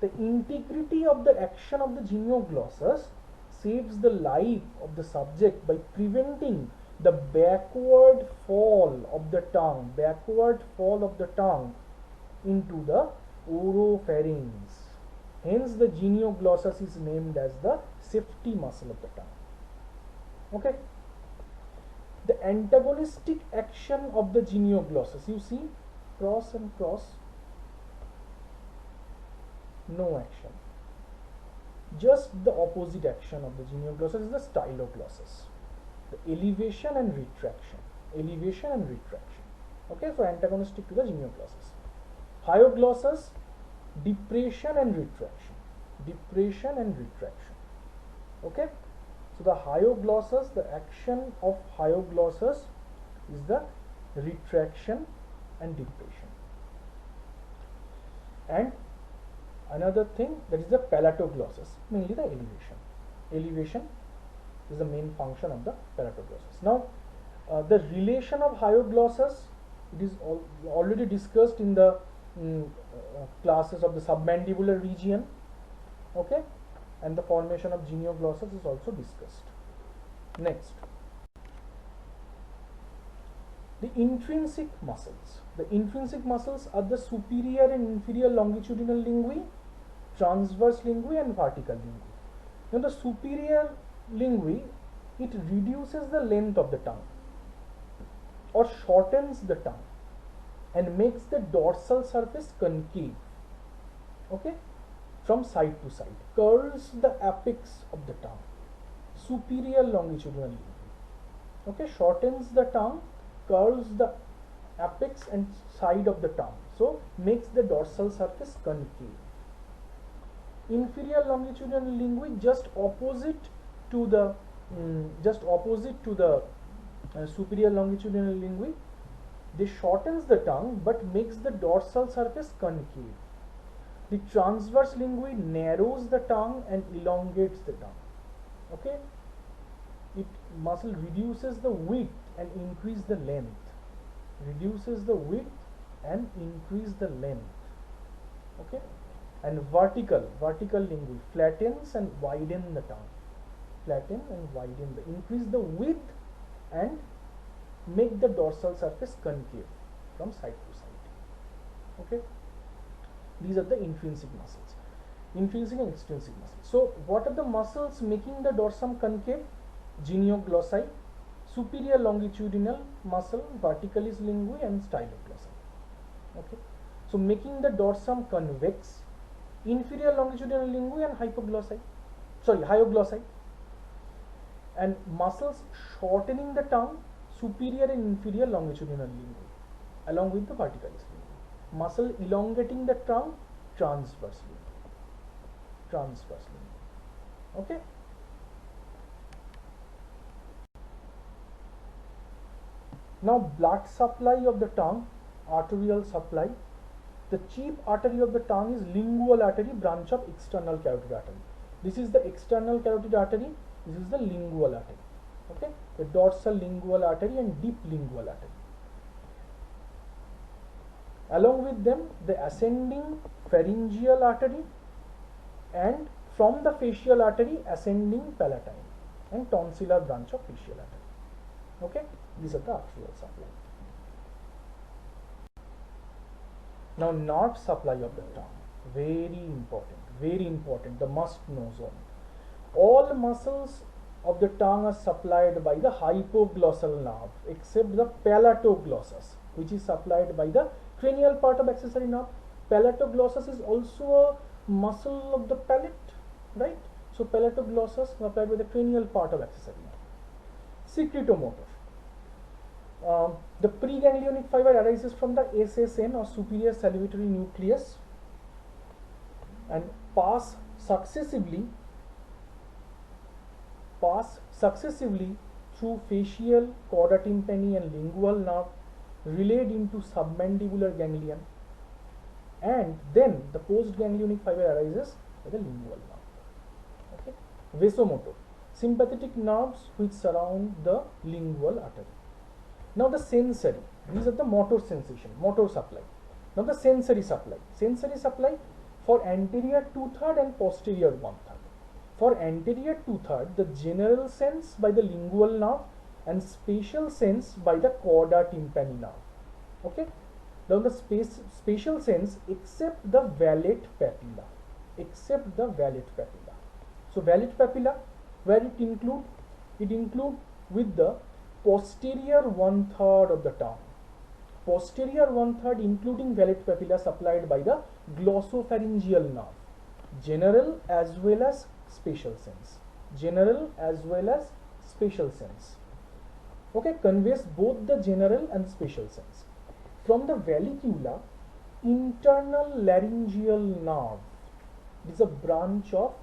The integrity of the action of the genioglossus saves the life of the subject by preventing the backward fall of the tongue into the oropharynx. Hence the genioglossus is named as the safety muscle of the tongue. Okay, the antagonistic action of the genioglossus, you see, cross and cross, no action. Just the opposite action of the genioglossus is the styloglossus, the elevation and retraction. Okay, so antagonistic to the genioglossus. Hyoglossus, depression and retraction. Okay, so the hyoglossus, the action of hyoglossus is the retraction and depression. And another thing, that is the palatoglossus, mainly the elevation is the main function of the palatoglossus. Now the relation of hyoglossus, it is already discussed in the classes of the submandibular region. Okay, and the formation of genioglossus is also discussed. Next, the intrinsic muscles. The intrinsic muscles are the superior and inferior longitudinal linguae, transverse linguae and vertical linguae. Now the superior linguae, it reduces the length of the tongue or shortens the tongue and makes the dorsal surface concave. Okay, from side to side, curls the apex of the tongue. Superior longitudinal linguae. Okay, shortens the tongue, curls the apex and side of the tongue, so makes the dorsal surface concave. Inferior longitudinal linguae, just opposite to the superior longitudinal linguae. They shortens the tongue but makes the dorsal surface concave. The transverse linguae narrows the tongue and elongates the tongue. Okay, it muscle reduces the width and increase the length. Okay, and vertical linguae flattens and widen the tongue. Increase the width and make the dorsal surface concave from side to side. Okay, these are the intrinsic muscles. Intrinsic and extrinsic muscles. So what are the muscles making the dorsum concave? Genioglossi, superior longitudinal muscle, verticalis lingui, and styloglossi. Okay, so making the dorsum convex, inferior longitudinal lingui and hyoglossi, and muscles shortening the tongue, superior and inferior longitudinal lingui, along with the verticalis lingui. Muscle elongating the tongue, transverse lingui. Okay. Now blood supply of the tongue, arterial supply. The chief artery of the tongue is lingual artery, branch of external carotid artery. This is the external carotid artery, this is the lingual artery. Okay, the dorsal lingual artery and deep lingual artery. Along with them, the ascending pharyngeal artery, and from the facial artery, ascending palatine and tonsillar branch of facial artery. Okay, these are the arterial supply. Now nerve supply of the tongue, very important, the must know zone. All muscles of the tongue are supplied by the hypoglossal nerve except the palatoglossus, which is supplied by the cranial part of accessory nerve. Palatoglossus is also a muscle of the palate, right? So palatoglossus is supplied by the cranial part of accessory nerve. Secretomotor. The preganglionic fiber arises from the SSN or superior salivatory nucleus and pass successively through facial, chorda tympani and lingual nerve, relayed into submandibular ganglion, and then the postganglionic fiber arises by the lingual nerve. Okay. Vasomotor, sympathetic nerves which surround the lingual artery. Now the sensory, these are the motor sensation, motor supply. Now the sensory supply for anterior 2/3 and posterior 1/3. For anterior 2/3, the general sense by the lingual nerve and spatial sense by the chorda tympani nerve. Okay. Now the spatial sense except the vallet papilla. So vallet papilla, where it include? It include with the posterior 1/3 of the tongue. Posterior 1/3 including vallet papilla supplied by the glossopharyngeal nerve. General as well as spatial sense. Okay, conveys both the general and spatial sense. From the vallicula, internal laryngeal nerve. This is a branch of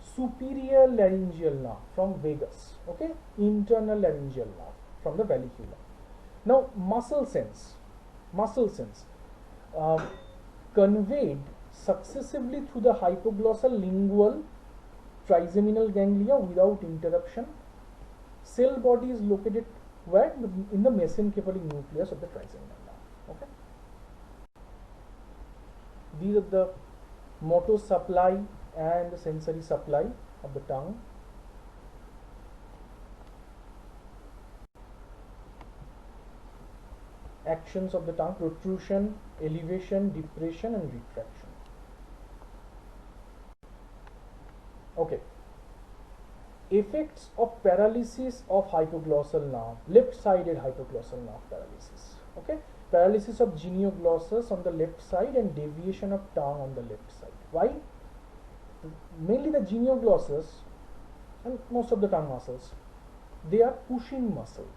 superior laryngeal nerve from vagus. Okay, internal laryngeal nerve from the vallicula. Now muscle sense conveyed successively through the hypoglossal, lingual, trigeminal ganglia without interruption. Cell body is located where? In the mesencephalic nucleus of the trigeminal nerve. Okay, these are the motor supply and the sensory supply of the tongue. Actions of the tongue: protrusion, elevation, depression and retraction. Okay. Effects of paralysis of hypoglossal nerve, left-sided hypoglossal nerve paralysis. Okay, paralysis of genioglossus on the left side and deviation of tongue on the left side. Why? Mainly the genioglossus and most of the tongue muscles, they are pushing muscle.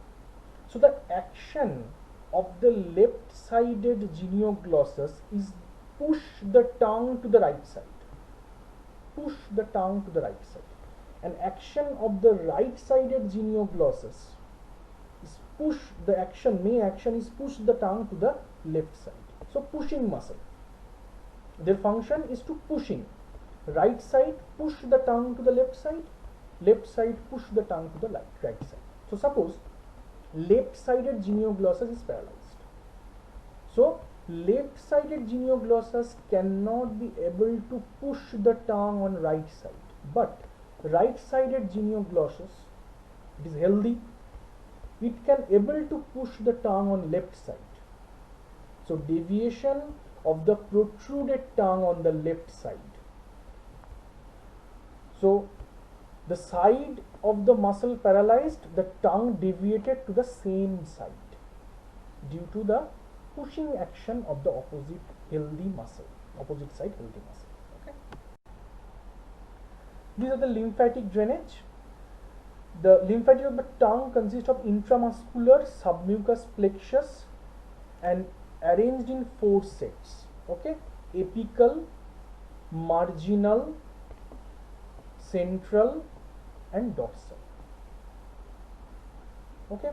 So the action of the left-sided genioglossus is push the tongue to the right side. And action of the right-sided genioglossus is main action is push the tongue to the left side. So pushing muscle. Their function is to pushing. Right side push the tongue to the left side push the tongue to the right side. So suppose left-sided genioglossus is paralyzed. So left-sided genioglossus cannot be able to push the tongue on right side, but right-sided genioglossus, it is healthy, it can able to push the tongue on left side. So deviation of the protruded tongue on the left side So the side of the muscle paralyzed, the tongue deviated to the same side due to the pushing action of the opposite side healthy muscle. Okay. These are the lymphatic drainage. The lymphatic of the tongue consists of intramuscular, submucous plexus, and arranged in 4 sets. Okay, apical, marginal, central, and dorsal. Okay,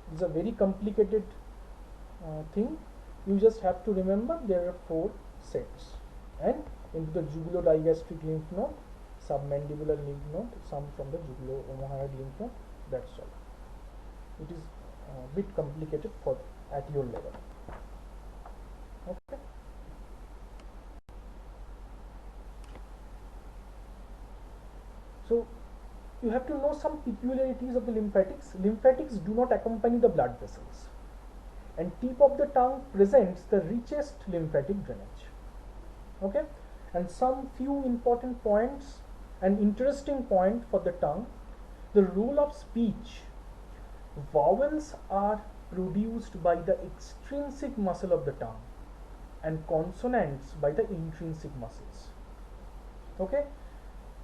this is a very complicated thing. You just have to remember there are 4 sets, and into the jugulodigastric lymph node, submandibular lymph node, some from the jugulo-omohyoid lymph node. That's all. It is a bit complicated for at your level. Okay. So you have to know some peculiarities of the lymphatics. Lymphatics do not accompany the blood vessels, and tip of the tongue presents the richest lymphatic drainage. Okay, and some few important points. An interesting point for the tongue: the role of speech. Vowels are produced by the extrinsic muscle of the tongue, and consonants by the intrinsic muscles. Okay,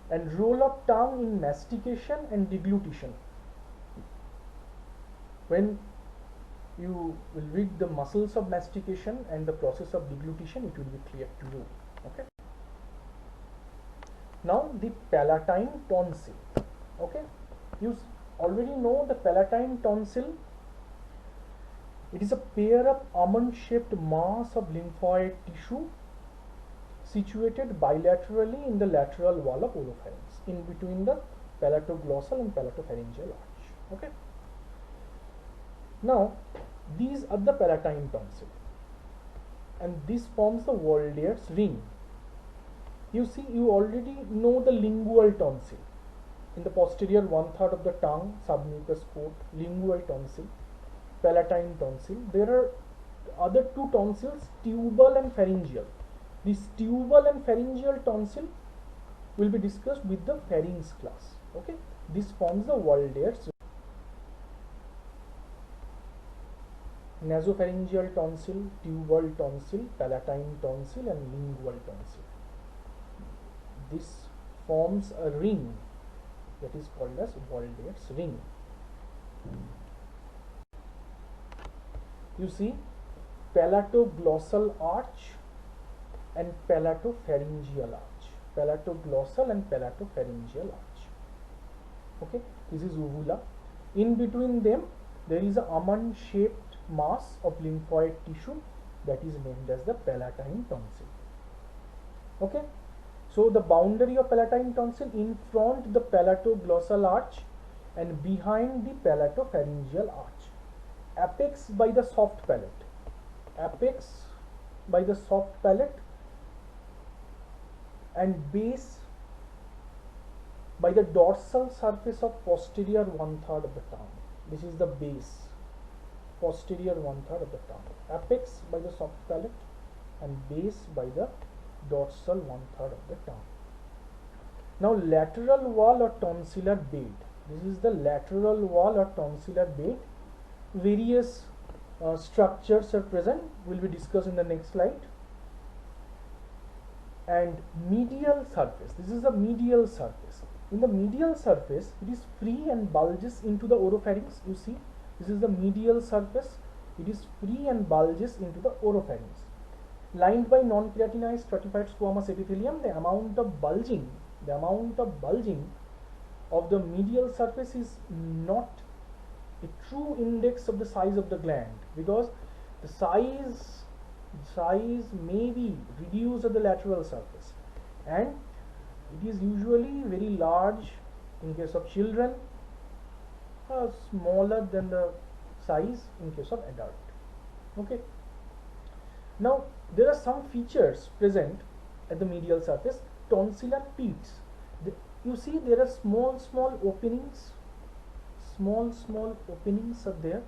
and role of tongue in mastication and deglutition. When you will read the muscles of mastication and the process of deglutition, it will be clear to you. Okay. Now the palatine tonsil. Okay, you already know the palatine tonsil. It is a pair of almond-shaped mass of lymphoid tissue situated bilaterally in the lateral wall of oropharynx, in between the palatoglossal and palatopharyngeal arch. Okay. Now these are the palatine tonsil, and this forms the Waldear's ring. You see, you already know the lingual tonsil. In the posterior 1/3 of the tongue, submucous coat, lingual tonsil, palatine tonsil. There are other 2 tonsils, tubal and pharyngeal. This tubal and pharyngeal tonsil will be discussed with the pharynx class. Okay, this forms the Waldear's. Nasopharyngeal tonsil, tubal tonsil, palatine tonsil, and lingual tonsil. This forms a ring that is called as Waldear's ring. You see, palatoglossal arch and palatopharyngeal arch. Palatoglossal and palatopharyngeal arch. Okay, this is uvula. In between them, there is a almond-shaped mass of lymphoid tissue that is named as the palatine tonsil. Okay, so the boundary of palatine tonsil: in front the palatoglossal arch and behind the palatopharyngeal arch. Apex by the soft palate. Apex by the soft palate, and base by the dorsal surface of posterior 1/3 of the tongue. This is the base, posterior 1/3 of the tongue. Apex by the soft palate and base by the dorsal 1/3 of the tongue. Now lateral wall or tonsillar bed. This is the lateral wall or tonsillar bed. Various structures are present, will be discussed in the next slide. And medial surface. This is the medial surface. In the medial surface, it is free and bulges into the oropharynx. You see, this is the medial surface. It is free and bulges into the oropharynx. Lined by non-keratinized stratified squamous epithelium, the amount of bulging of the medial surface is not a true index of the size of the gland, because the size may be reduced at the lateral surface, and it is usually very large in case of children, smaller than the size in case of adult. Okay. Now there are some features present at the medial surface. Tonsillar pits. You see, there are small openings. Small openings are there.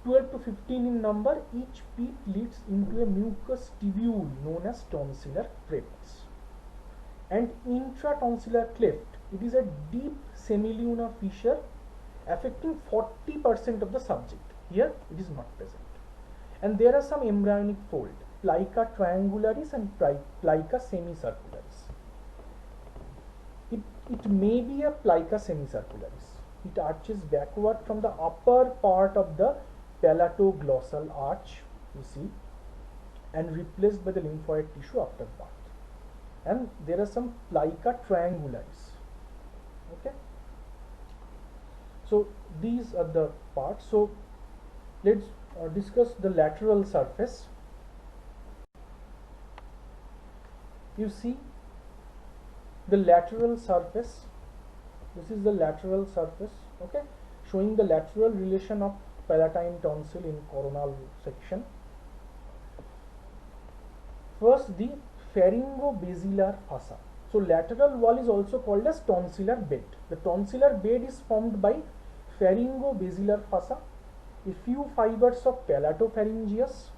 12 to 15 in number. Each pit leads into a mucous tubule known as tonsillar craterus. And intratonsillar cleft, it is a deep semilunar fissure affecting 40% of the subject. Here it is not present. And there are some embryonic fold, plica triangularis and plica semicircularis. It may be a plica semicircularis. It arches backward from the upper part of the palatoglossal arch, you see, and replaced by the lymphoid tissue after birth. And there are some plica triangularis. Okay. So these are the parts. So let's discuss the lateral surface. You see the lateral surface. This is the lateral surface, okay, showing the lateral relation of palatine tonsil in coronal section. First, the pharyngobasilar fossa. So lateral wall is also called as tonsillar bed. The tonsillar bed is formed by pharyngobasilar fossa, a few fibers of palatopharyngeus,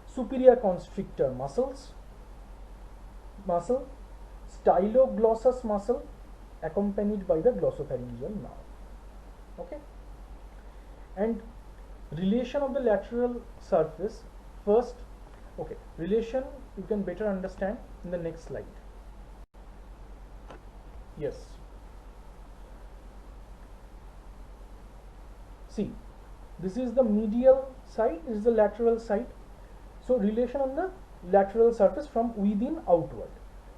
superior constrictor muscle, styloglossus muscle accompanied by the glossopharyngeal nerve. Okay, and relation of the lateral surface. First, okay, relation you can better understand in the next slide. Yes, see, this is the medial side, this is the lateral side. So relation on the lateral surface from within outward.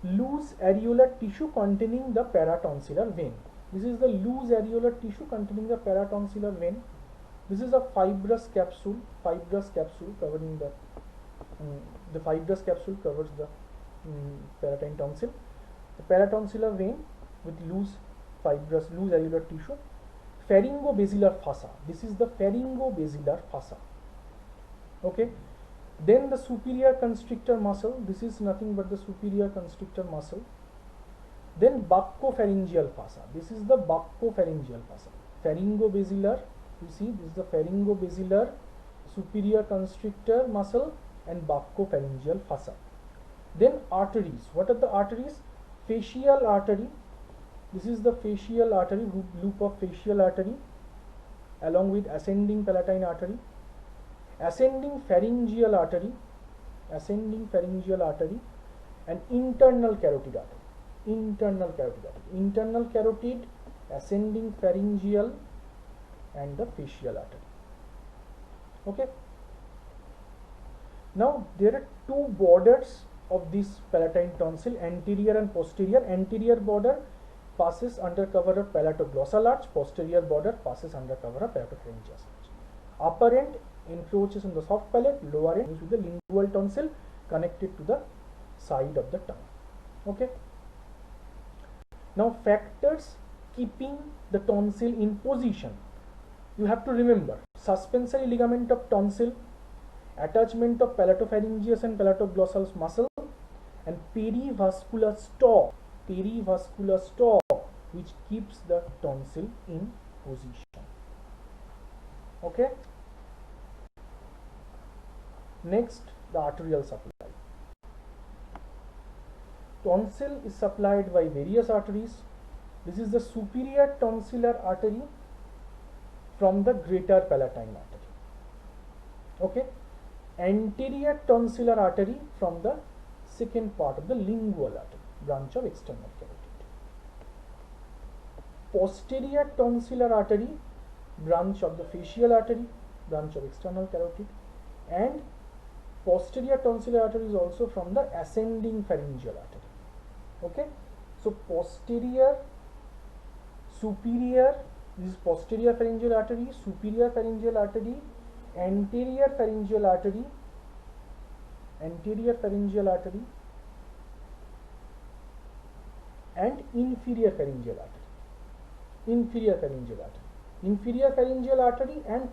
Loose areolar tissue containing the paratonsillar vein. This is the loose areolar tissue containing the paratonsillar vein. This is a fibrous capsule covering the fibrous capsule covers the palatine tonsil. The paratonsillar vein with loose areolar tissue. Pharyngobasilar fossa. This is the pharyngobasilar fossa. Okay. Then the superior constrictor muscle. This is nothing but the superior constrictor muscle. Then buccopharyngeal fossa. This is the buccopharyngeal fossa. Pharyngobasilar. You see, this is the pharyngobasilar, superior constrictor muscle, and buccopharyngeal fossa. Then arteries. What are the arteries? Facial artery. This is the facial artery, loop of facial artery, along with ascending palatine artery. Ascending pharyngeal artery, and internal carotid artery. Internal carotid, ascending pharyngeal, and the facial artery. Okay. Now there are two borders of this palatine tonsil, anterior and posterior. Anterior border passes under cover of palatoglossal arch, posterior border passes under cover of palatopharyngeal arch. Upper end encroaches on the soft palate, lower end is with the lingual tonsil connected to the side of the tongue. Okay. Now factors keeping the tonsil in position. You have to remember suspensory ligament of tonsil, attachment of palatopharyngeus and palatoglossal muscle, and perivascular stalk, which keeps the tonsil in position. Okay. Next, the arterial supply. Tonsil is supplied by various arteries. This is the superior tonsillar artery from the greater palatine artery. Okay. Anterior tonsillar artery from the second part of the lingual artery, branch of external carotid. Posterior tonsillar artery, branch of the facial artery, branch of external carotid, and posterior tonsillar artery is also from the ascending pharyngeal artery. Okay. So posterior, superior, this is posterior pharyngeal artery, superior pharyngeal artery, anterior pharyngeal artery, and inferior pharyngeal artery, and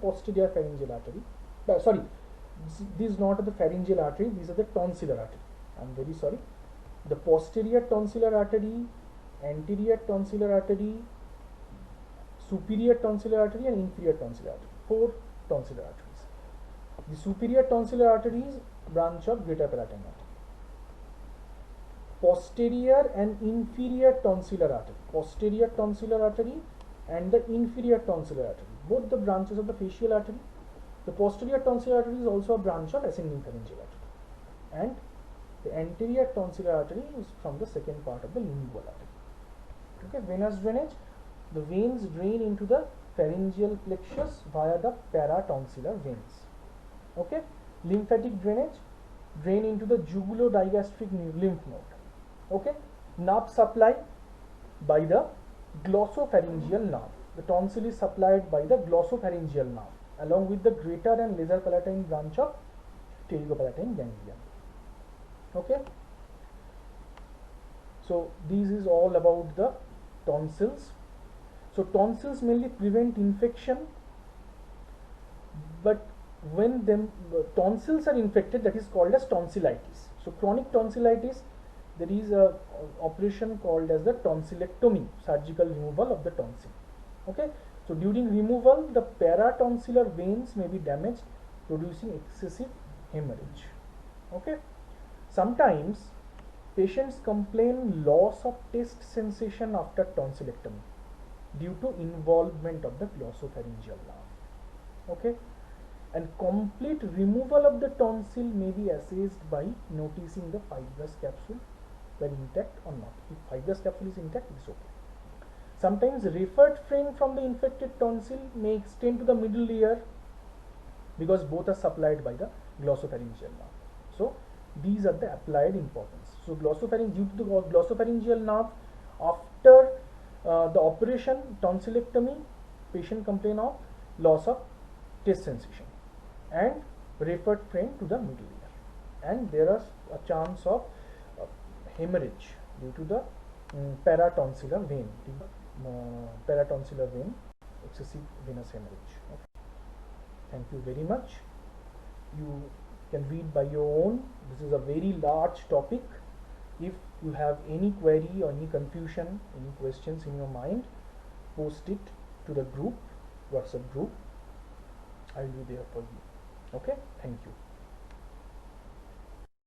posterior pharyngeal artery. Sorry, these are not the pharyngeal artery, these are the tonsillar artery. I am very sorry. The posterior tonsillar artery, anterior tonsillar artery, superior tonsillar artery, and inferior tonsillar artery. 4 tonsillar arteries. The superior tonsillar arteries branch of greater palatine artery. Posterior and inferior tonsillar artery. Posterior tonsillar artery and the inferior tonsillar artery, both the branches of the facial artery. The posterior tonsillar artery is also a branch of ascending pharyngeal artery, and the anterior tonsillar artery is from the second part of the lingual artery. Okay, venous drainage. The veins drain into the pharyngeal plexus via the paratonsillar veins. Okay, lymphatic drainage, drain into the jugulodigastric lymph node. Okay, nerve supply by the glossopharyngeal nerve. The tonsil is supplied by the glossopharyngeal nerve along with the greater and lesser palatine branch of pterygopalatine ganglion. Okay, so this is all about the tonsils. So tonsils mainly prevent infection, but when tonsils are infected, that is called as tonsillitis. So chronic tonsillitis, there is a operation called as the tonsillectomy, surgical removal of the tonsil. Okay, so during removal, the paratonsillar veins may be damaged, producing excessive hemorrhage. Okay, sometimes patients complain loss of taste sensation after tonsillectomy due to involvement of the glossopharyngeal nerve. Okay, and complete removal of the tonsil may be assessed by noticing the fibrous capsule whether intact or not. If fibrous capsule is intact, it is okay. Sometimes referred frame from the infected tonsil may extend to the middle ear because both are supplied by the glossopharyngeal nerve. So these are the applied importance. So due to the glossopharyngeal nerve, after the operation tonsillectomy, patient complain of loss of taste sensation and referred frame to the middle ear, and there is a chance of hemorrhage due to the paratonsillar vein, excessive venous hemorrhage. Okay. Thank you very much. You can read by your own. This is a very large topic. If you have any query or any confusion, any questions in your mind, post it to the group, WhatsApp group. I will be there for you. Okay, thank you.